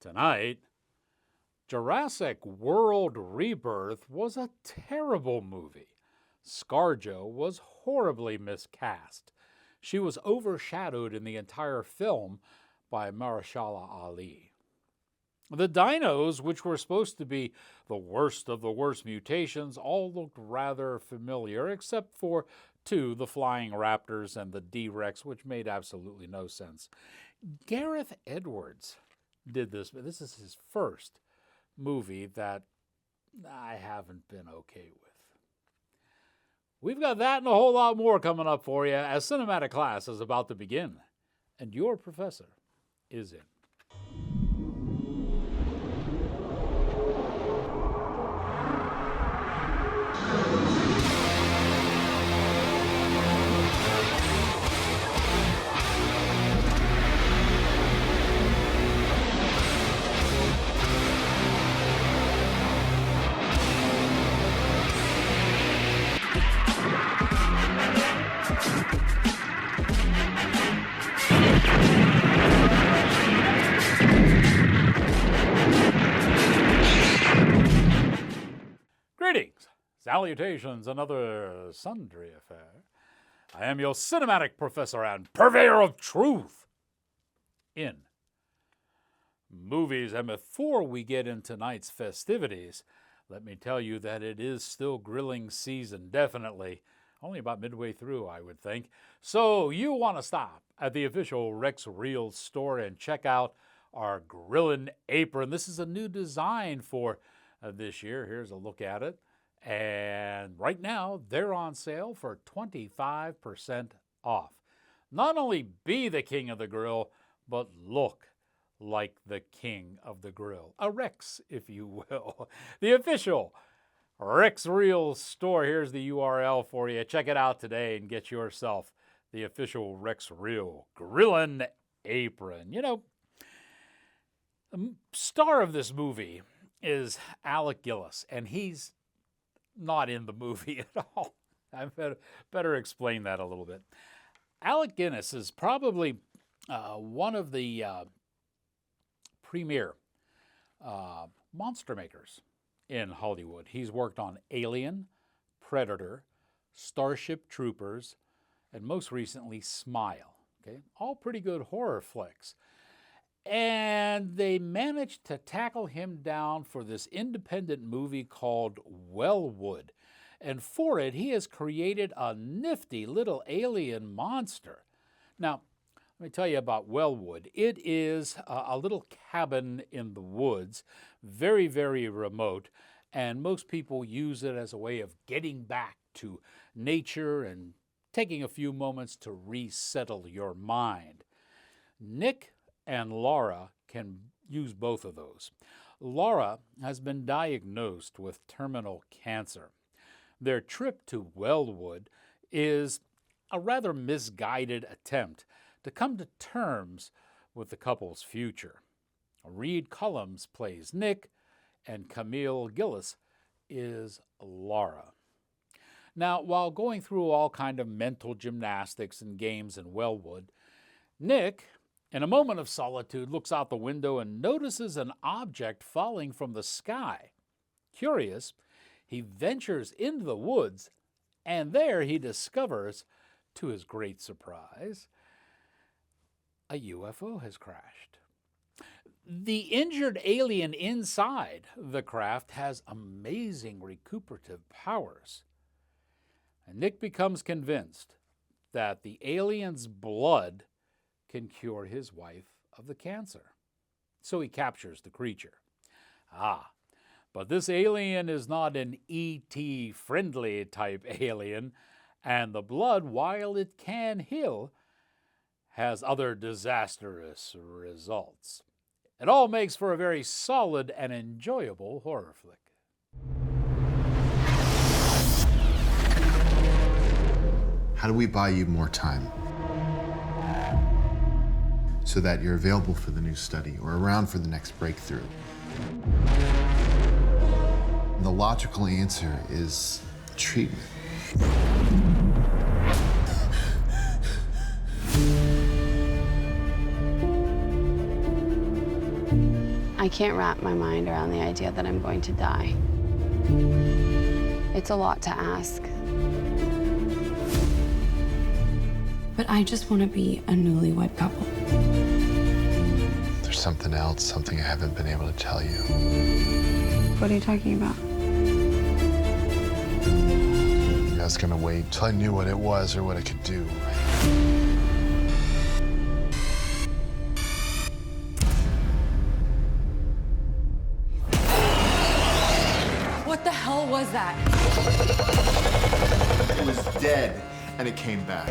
Tonight, Jurassic World Rebirth was a terrible movie. ScarJo was horribly miscast. She was overshadowed in the entire film by Mahershala Ali. The dinos, which were supposed to be the worst of the worst mutations, all looked rather familiar, except for two, the flying raptors and the D-Rex, which made absolutely no sense. Gareth Edwards did this, but this is his first movie that I haven't been okay with. We've got that and a whole lot more coming up for you as Cinematic Class is about to begin, and your professor is in. Greetings, salutations, another sundry affair. I am your cinematic professor and purveyor of truth in movies. And before we get into tonight's festivities, let me tell you that it is still grilling season, definitely. Only about midway through, I would think. So you want to stop at the official Rex Reels store and check out our Grillin' Apron. This is a new design for this year. Here's a look at it. And right now, they're on sale for 25% off. Not only be the king of the grill, but look like the king of the grill. A Rex, if you will. The official Rex Reels store. Here's the URL for you. Check it out today and get yourself the official Rex Reel Grillin' Apron. You know, the star of this movie is Alec Gillis, and he's not in the movie at all. I better explain that a little bit. Alec Guinness is probably one of the premier monster makers in Hollywood. He's worked on Alien, Predator, Starship Troopers, and most recently Smile. Okay, all pretty good horror flicks. And they managed to tackle him down for this independent movie called Wellwood. And for it, he has created a nifty little alien monster. Now, let me tell you about Wellwood. It is a little cabin in the woods, very, very remote, and most people use it as a way of getting back to nature and taking a few moments to resettle your mind. Nick and Laura can use both of those. Laura has been diagnosed with terminal cancer. Their trip to Wellwood is a rather misguided attempt to come to terms with the couple's future. Reed Cullums plays Nick, and Camille Gillis is Laura. Now, while going through all kind of mental gymnastics and games in Wellwood, Nick, in a moment of solitude, looks out the window and notices an object falling from the sky. Curious, he ventures into the woods, and there he discovers, to his great surprise, a UFO has crashed. The injured alien inside the craft has amazing recuperative powers. And Nick becomes convinced that the alien's blood can cure his wife of the cancer. So he captures the creature. But this alien is not an E.T. friendly type alien, and the blood, while it can heal, has other disastrous results. It all makes for a very solid and enjoyable horror flick. How do we buy you more time? So that you're available for the new study or around for the next breakthrough. The logical answer is treatment. I can't wrap my mind around the idea that I'm going to die. It's a lot to ask. But I just want to be a newlywed couple. There's something else, something I haven't been able to tell you. What are you talking about? I was gonna wait till I knew what it was or what it could do. What the hell was that? It was dead, and it came back.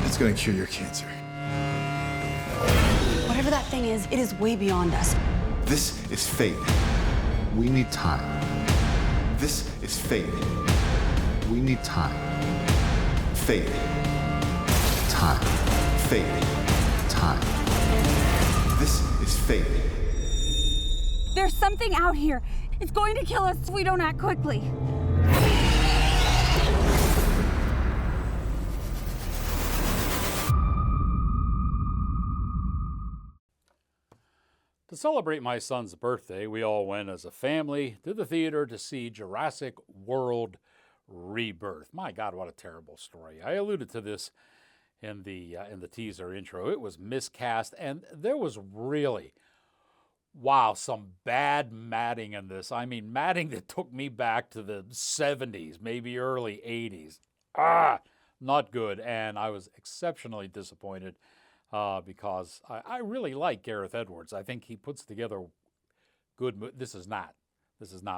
It's gonna cure your cancer. Whatever that thing is, it is way beyond us. This is fate. We need time. This is fate. We need time. Fate. Time. Fate. Time. This is fate. There's something out here. It's going to kill us if we don't act quickly. To celebrate my son's birthday, we all went as a family to the theater to see Jurassic World Rebirth. My God, what a terrible story. I alluded to this in the teaser intro. It was miscast, and there was really, wow, some bad matting in this. I mean, matting that took me back to the 70s, maybe early 80s. Not good, and I was exceptionally disappointed. Because I really like Gareth Edwards. I think he puts together good. This is not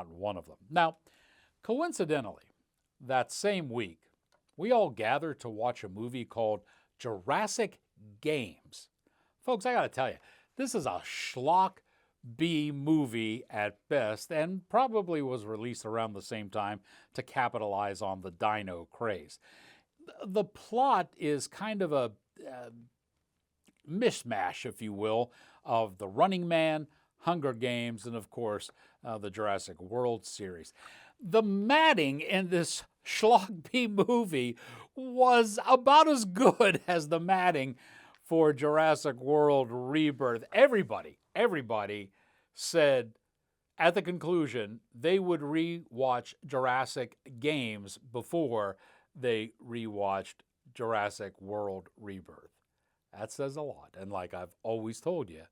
one of them. Now, coincidentally, that same week, we all gathered to watch a movie called Jurassic Games. Folks, I got to tell you, this is a schlock B movie at best, and probably was released around the same time to capitalize on the dino craze. The plot is kind of a mishmash, if you will, of The Running Man, Hunger Games, and of course, the Jurassic World series. The matting in this schlock B movie was about as good as the matting for Jurassic World Rebirth. Everybody said at the conclusion they would re-watch Jurassic Games before they re-watched Jurassic World Rebirth. That says a lot. And like I've always told you,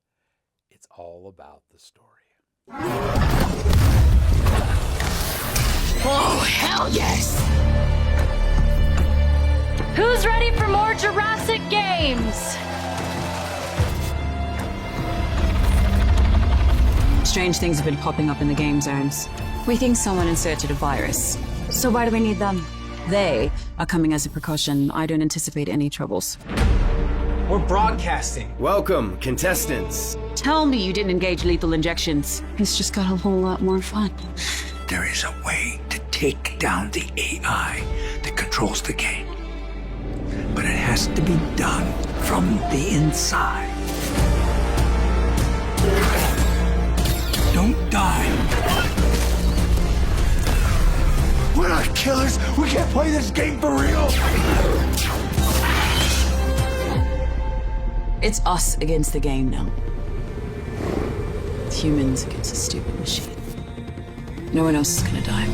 it's all about the story. Oh, hell yes! Who's ready for more Jurassic Games? Strange things have been popping up in the game zones. We think someone inserted a virus. So why do we need them? They are coming as a precaution. I don't anticipate any troubles. We're broadcasting. Welcome, contestants. Tell me you didn't engage lethal injections. It's just got a whole lot more fun. There is a way to take down the AI that controls the game. But it has to be done from the inside. Don't die. We're not killers. We can't play this game for real. It's us against the game now. Humans against a stupid machine. No one else is gonna die.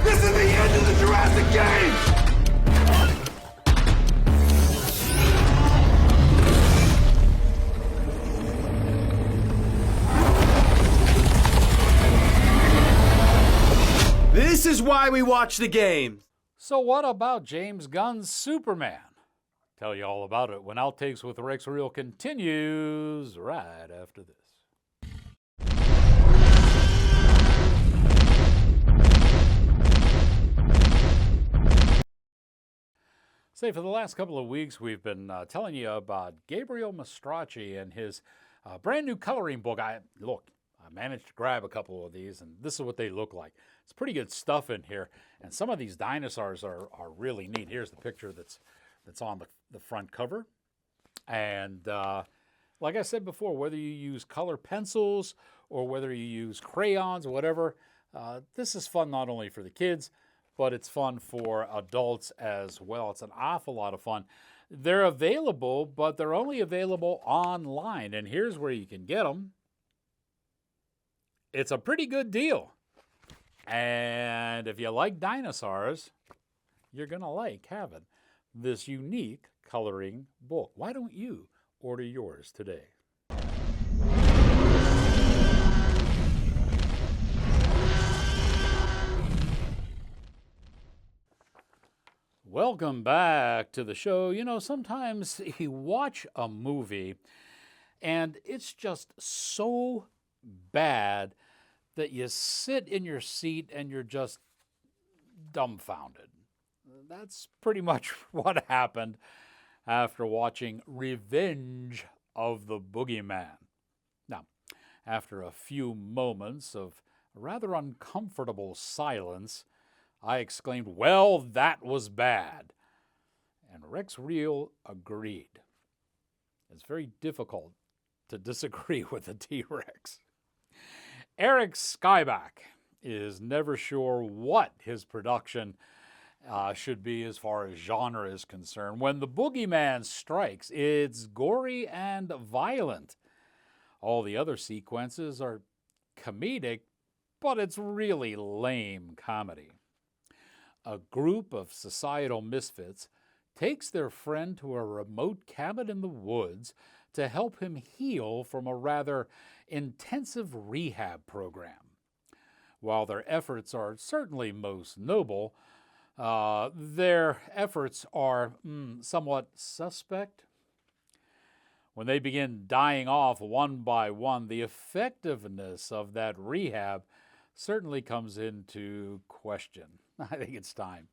This is the end of the Jurassic game. This is why we watch the games. So what about James Gunn's Superman? Tell you all about it when Outtakes with Rex Reel continues right after this. Say, for the last couple of weeks, we've been telling you about Gabriel Mastracci and his brand new coloring book. I managed to grab a couple of these, and this is what they look like. It's pretty good stuff in here, and some of these dinosaurs are really neat. Here's the picture that's on the front cover. And like I said before, whether you use color pencils or whether you use crayons or whatever, this is fun not only for the kids, but it's fun for adults as well. It's an awful lot of fun. They're available, but they're only available online, and here's where you can get them. It's a pretty good deal. And if you like dinosaurs, you're going to like having this unique coloring book. Why don't you order yours today? Welcome back to the show. You know, sometimes you watch a movie and it's just so bad that you sit in your seat and you're just dumbfounded. That's pretty much what happened after watching Revenge of the Boogeyman. Now, after a few moments of rather uncomfortable silence, I exclaimed, "Well, that was bad." And Rex Reel agreed. It's very difficult to disagree with a T-Rex. Eric Skyback is never sure what his production should be as far as genre is concerned. When the Boogeyman strikes, it's gory and violent. All the other sequences are comedic, but it's really lame comedy. A group of societal misfits takes their friend to a remote cabin in the woods to help him heal from a rather intensive rehab program. While their efforts are certainly most noble, their efforts are somewhat suspect. When they begin dying off one by one, the effectiveness of that rehab certainly comes into question. I think it's time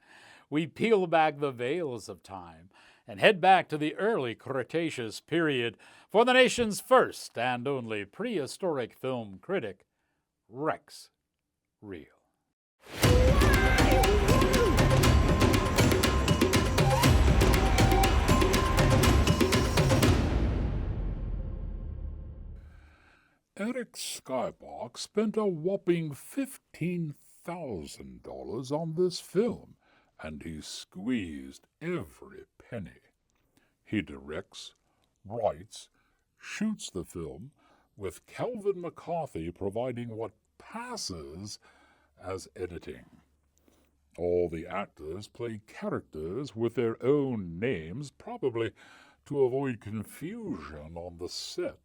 we peel back the veils of time and head back to the early Cretaceous period for the nation's first and only prehistoric film critic, Rex Reel. Eric Skybox spent a whopping $15,000 on this film, and he squeezed every penny. He directs, writes, shoots the film, with Calvin McCarthy providing what passes as editing. All the actors play characters with their own names, probably to avoid confusion on the set.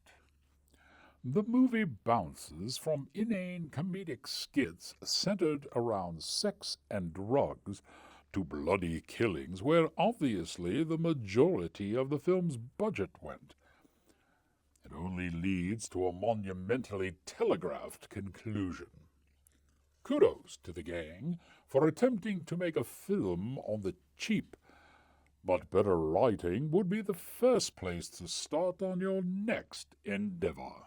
The movie bounces from inane comedic skits centered around sex and drugs to bloody killings, where obviously the majority of the film's budget went. It only leads to a monumentally telegraphed conclusion. Kudos to the gang for attempting to make a film on the cheap, but better writing would be the first place to start on your next endeavor.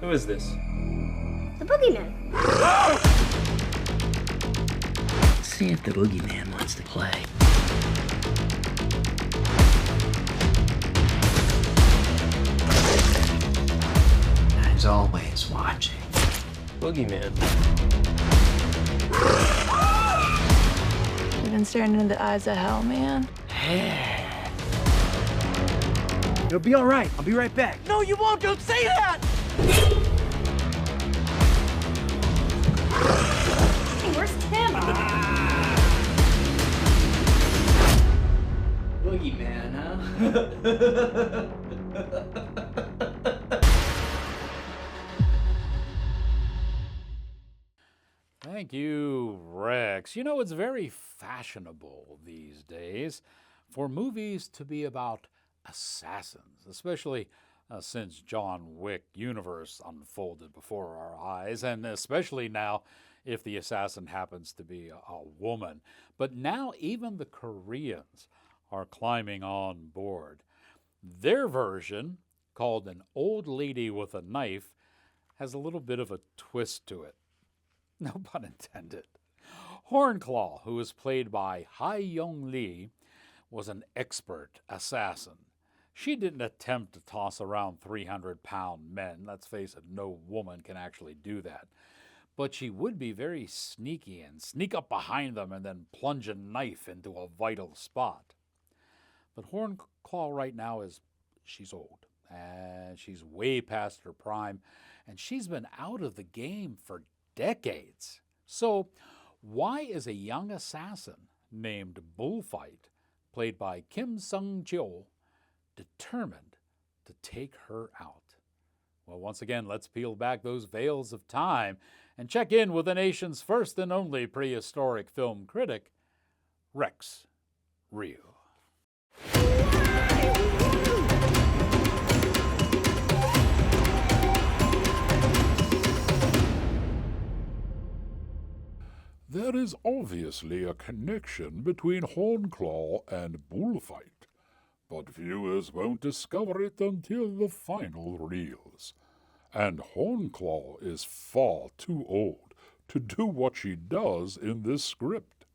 Who is this? The Boogeyman. See if the Boogeyman wants to play. He's always watching. Boogeyman. You've been staring into the eyes of hell, man. It'll be all right. I'll be right back. No, you won't. Don't say that. Hey, where's Tim? Boogeyman, huh? Thank you, Rex. You know, it's very fashionable these days for movies to be about assassins, especially since John Wick universe unfolded before our eyes, and especially now if the assassin happens to be a woman. But now even the Koreans are climbing on board. Their version, called An Old Lady with a Knife, has a little bit of a twist to it. No pun intended. Hornclaw, who is played by Hae Young Lee, was an expert assassin. She didn't attempt to toss around 300-pound men. Let's face it, no woman can actually do that. But she would be very sneaky and sneak up behind them and then plunge a knife into a vital spot. But Hornclaw right now she's old, and she's way past her prime, and she's been out of the game for decades. So why is a young assassin named Bullfight, played by Kim Sung-chul, determined to take her out? Well, once again, let's peel back those veils of time and check in with the nation's first and only prehistoric film critic, Rex Reel. There is obviously a connection between Hornclaw and Bullfight, but viewers won't discover it until the final reels. And Hornclaw is far too old to do what she does in this script.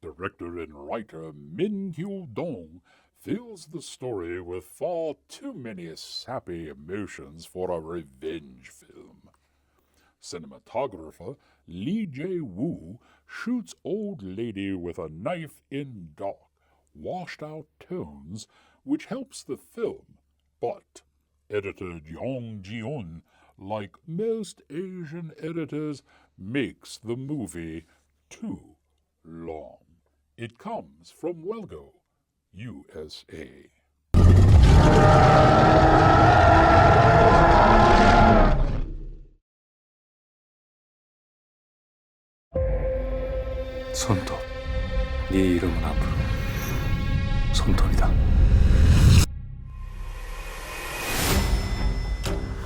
Director and writer Min Kyu-dong fills the story with far too many sappy emotions for a revenge film. Cinematographer Lee Jae-woo shoots old lady with a knife in dark, washed-out tones, which helps the film, but editor Jong Ji-un, like most Asian editors, makes the movie too long. It comes from Welgo, USA. 손톱. 네 이름은 앞으로 손톱이다.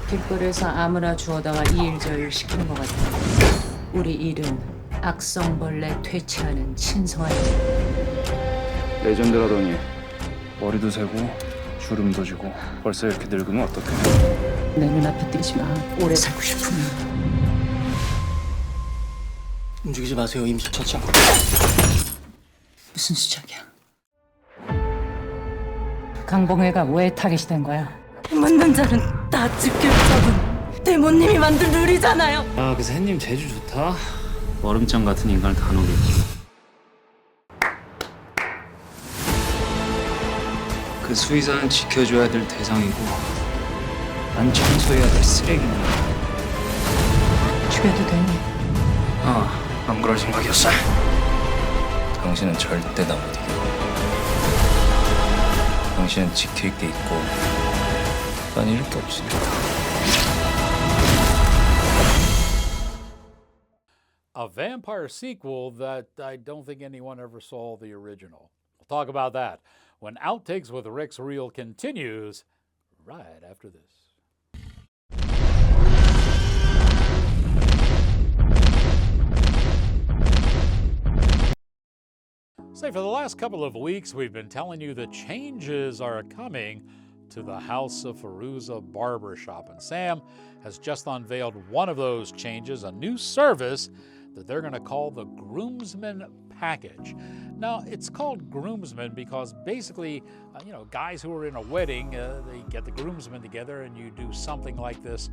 길거리에서 아무나 주워다가 이일저일 시키는 것 같아. 우리 일은 악성벌레 퇴치하는 신성한 일. 레전드라더니 머리도 세고 주름도 지고 벌써 이렇게 늙으면 어떡해. 내 눈앞에 띄지 마. 오래 살고 싶으면. 움직이지 마세요. 임시 처치. 무슨 수작이야? 강봉회가 왜 타깃이 된 거야? 만난 자는 다 집길 잡은 대모님이 만든 룰이잖아요. 아, 그래서 햇님 재주 좋다. 얼음장 같은 인간을 다 녹였지. 그 수의사는 지켜줘야 될 대상이고 난 청소해야 될 쓰레기야. 죽여도 되니? 안 그럴 생각이었어. 당신은 절대 나 못 이겨. 당신은 지킬 게 있고 난 잃을 게 없으니까. A vampire sequel that I don't think anyone ever saw the original. We'll talk about that when Outtakes with Rex Reel continues right after this. Say, for the last couple of weeks, we've been telling you that changes are coming to the House of Fairuza Barbershop. And Sam has just unveiled one of those changes, a new service that they're going to call the Groomsman Package. Now, it's called Groomsman because basically, guys who are in a wedding, they get the groomsmen together and you do something like this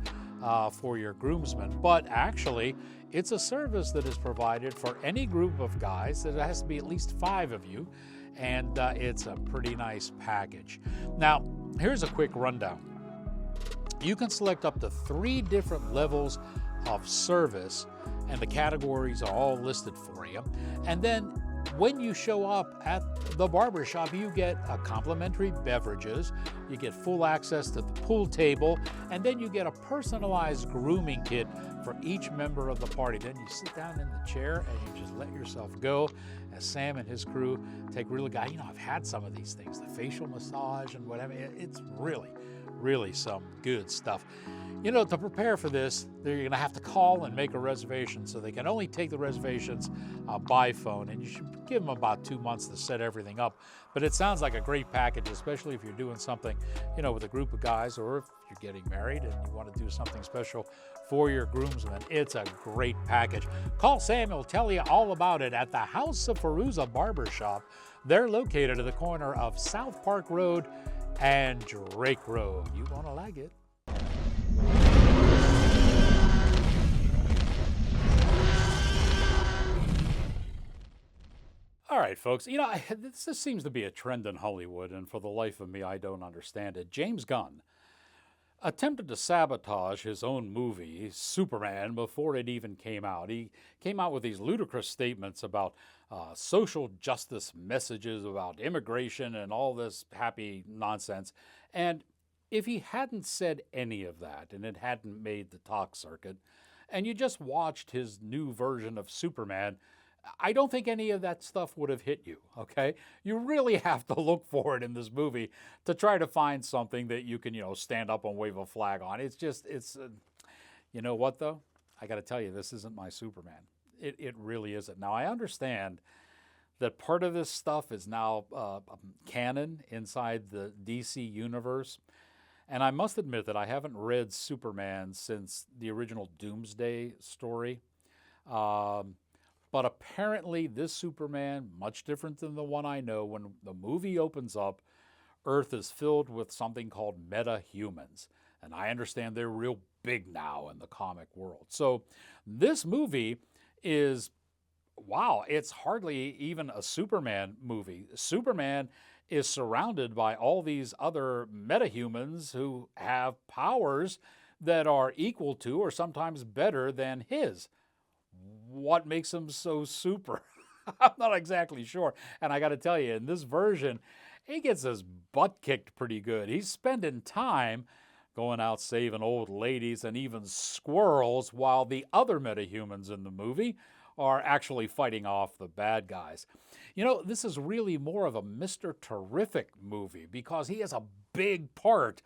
for your groomsmen. But actually, it's a service that is provided for any group of guys. There has to be at least 5 of you, and it's a pretty nice package. Now, here's a quick rundown. You can select up to 3 different levels of service, and the categories are all listed for you. And then when you show up at the barbershop, you get complimentary beverages, you get full access to the pool table, and then you get a personalized grooming kit for each member of the party. Then you sit down in the chair and you just let yourself go as Sam and his crew take really good. I've had some of these things, the facial massage and whatever. It's really some good stuff. To prepare for this, they're going to have to call and make a reservation, so they can only take the reservations by phone, and you should give them about 2 months to set everything up. But it sounds like a great package, especially if you're doing something, with a group of guys, or if you're getting married and you want to do something special for your groomsmen. It's a great package. Call Sam, he'll tell you all about it at the House of Fairuza Barbershop. They're located at the corner of South Park Road and Drake Road. You're gonna like it. All right, folks, you know, this seems to be a trend in Hollywood, and for the life of me, I don't understand it. James Gunn attempted to sabotage his own movie, Superman, before it even came out. He came out with these ludicrous statements about social justice messages, about immigration, and all this happy nonsense. And if he hadn't said any of that, and it hadn't made the talk circuit, and you just watched his new version of Superman, I don't think any of that stuff would have hit you, okay? You really have to look for it in this movie to try to find something that you can, stand up and wave a flag on. It's just, you know what, though? I got to tell you, this isn't my Superman. It really isn't. Now, I understand that part of this stuff is now canon inside the DC universe. And I must admit that I haven't read Superman since the original Doomsday story. But apparently this Superman, much different than the one I know, when the movie opens up, Earth is filled with something called meta-humans. And I understand they're real big now in the comic world. So this movie is, wow, it's hardly even a Superman movie. Superman is surrounded by all these other meta-humans who have powers that are equal to or sometimes better than his. What makes him so super? I'm not exactly sure. And I got to tell you, in this version, he gets his butt kicked pretty good. He's spending time going out saving old ladies and even squirrels, while the other metahumans in the movie are actually fighting off the bad guys. You know, this is really more of a Mr. Terrific movie because he has a big part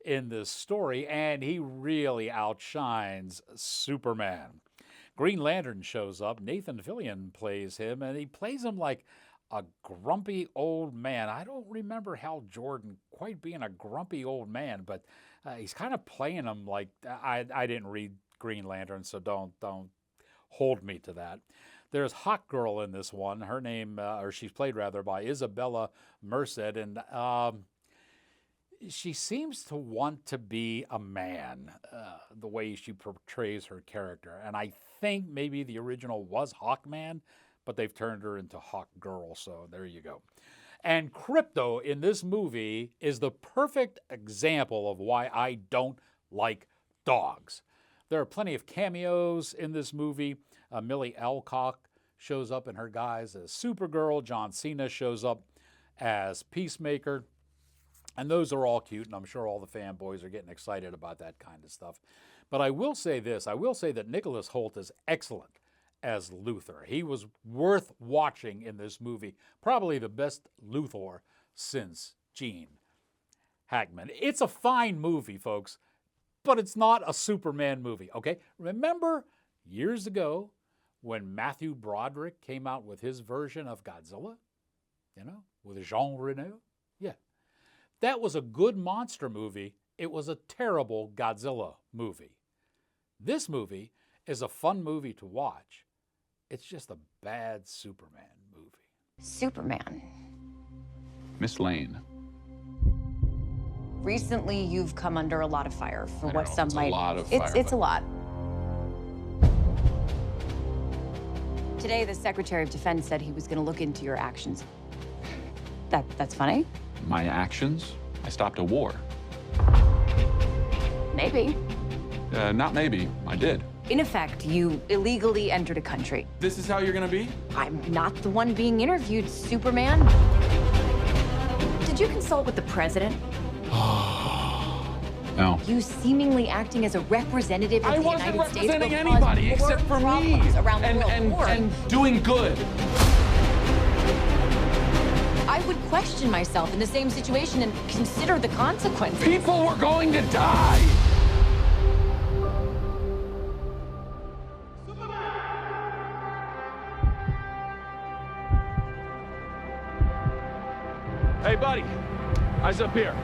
in this story and he really outshines Superman. Green Lantern shows up. Nathan Fillion plays him, and he plays him like a grumpy old man. I don't remember Hal Jordan quite being a grumpy old man, but he's kind of playing him like I didn't read Green Lantern, so don't hold me to that. There's Hawk Girl in this one. Her name, or she's played rather by Isabella Merced, and she seems to want to be a man, the way she portrays her character. And I think maybe the original was Hawkman, but they've turned her into Hawk Girl, so there you go. And Crypto in this movie is the perfect example of why I don't like dogs. There are plenty of cameos in this movie. Millie Alcock shows up in her guise as Supergirl. John Cena shows up as Peacemaker. And those are all cute, and I'm sure all the fanboys are getting excited about that kind of stuff. But I will say this. I will say that Nicholas Hoult is excellent as Luthor. He was worth watching in this movie. Probably the best Luthor since Gene Hackman. It's a fine movie, folks, but it's not a Superman movie, okay? Remember years ago when Matthew Broderick came out with his version of Godzilla? With Jean Reno? Yeah. That was a good monster movie. It was a terrible Godzilla movie. This movie is a fun movie to watch. It's just a bad Superman movie. Superman. Miss Lane. Recently, you've come under a lot of fire for I what know, some it's a might. lot of fire, It's but- a lot. Today, the Secretary of Defense said he was going to look into your actions. That's funny. My actions? I stopped a war. Maybe. Not maybe. I did. In effect, you illegally entered a country. This is how you're gonna be? I'm not the one being interviewed, Superman. Did you consult with the president? No. You seemingly acting as a representative of I the wasn't United States representing will cause anybody more except for me. problems around the world. And doing good. I would question myself in the same situation and consider the consequences. People were going to die. Hey, buddy. Eyes up here.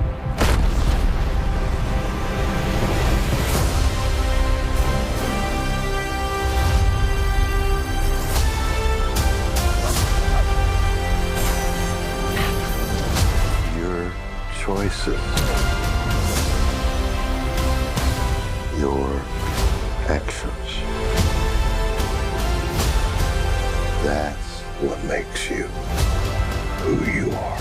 Your choice choices, your actions. That's what makes you who you are.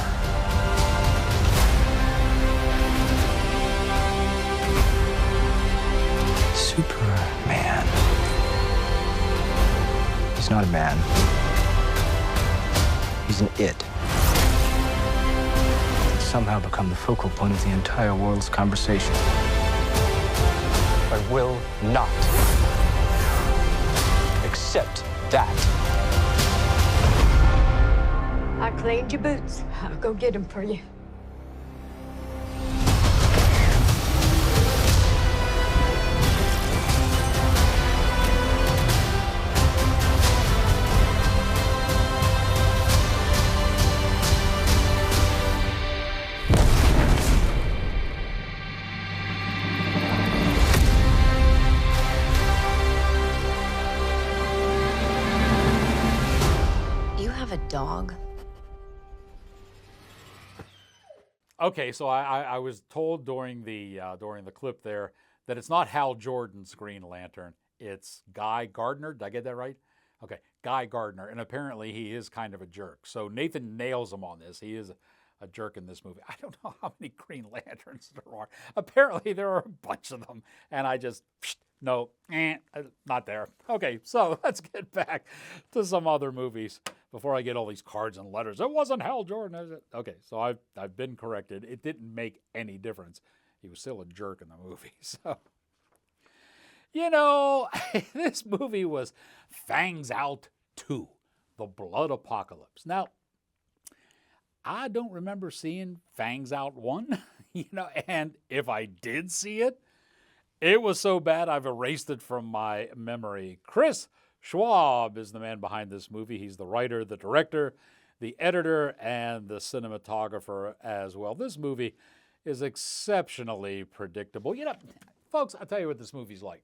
Superman. He's not a man. He's an it. It's somehow become the focal point of the entire world's conversation. I will not accept that. I cleaned your boots. I'll go get them for you. You have a dog? Okay, so I was told during the clip there that it's not Hal Jordan's Green Lantern. It's Guy Gardner. Did I get that right? Okay, Guy Gardner. And apparently he is kind of a jerk. So Nathan nails him on this. He is a jerk in this movie. I don't know how many Green Lanterns there are. Apparently there are a bunch of them. And I just, no, not there. Okay, so let's get back to some other movies before I get all these cards and letters. It wasn't Hal Jordan, is it? Okay, so I've been corrected. It didn't make any difference. He was still a jerk in the movie. So, you know, this movie was Fangs Out 2, The Blood Apocalypse. Now, I don't remember seeing Fangs Out 1, and if I did see it, it was so bad I've erased it from my memory. Chris Schwab is the man behind this movie. He's the writer, the director, the editor, and the cinematographer as well. This movie is exceptionally predictable. Folks, I'll tell you what this movie's like.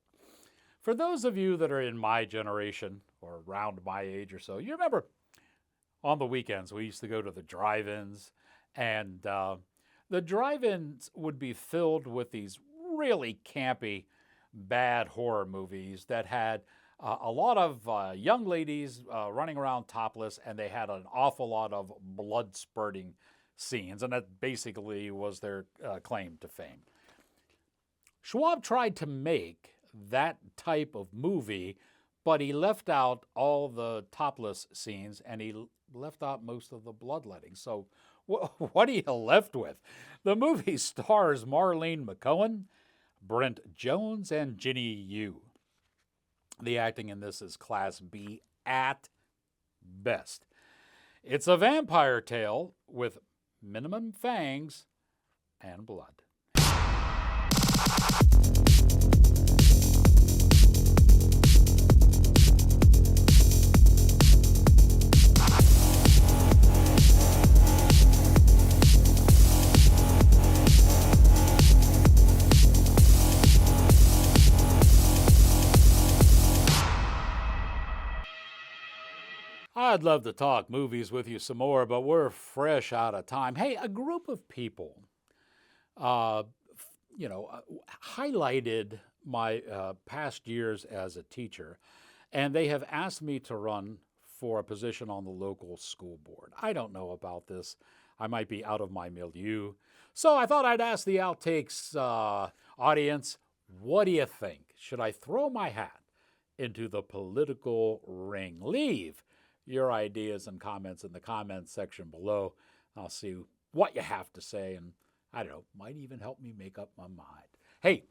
For those of you that are in my generation or around my age or so, you remember on the weekends we used to go to the drive-ins, and the drive-ins would be filled with these really campy, bad horror movies that had a lot of young ladies running around topless, and they had an awful lot of blood spurting scenes, and that basically was their claim to fame. Schwab tried to make that type of movie, but he left out all the topless scenes, and he left out most of the bloodletting. So what are you left with? The movie stars Marlene McCohen, Brent Jones, and Ginny Yu. The acting in this is Class B at best. It's a vampire tale with minimum fangs and blood. I'd love to talk movies with you some more, but we're fresh out of time. Hey, a group of people, highlighted my past years as a teacher, and they have asked me to run for a position on the local school board. I don't know about this. I might be out of my milieu. So I thought I'd ask the Outtakes audience, what do you think? Should I throw my hat into the political ring? Leave your ideas and comments in the comments section below. I'll see what you have to say, and I don't know, might even help me make up my mind. Hey,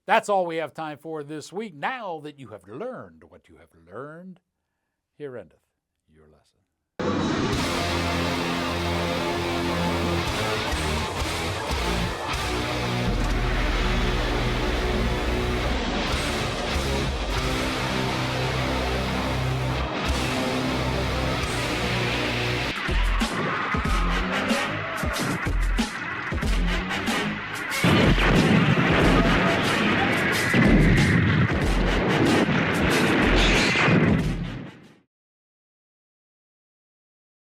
that's all we have time for this week. Now that you have learned what you have learned, here endeth your lesson.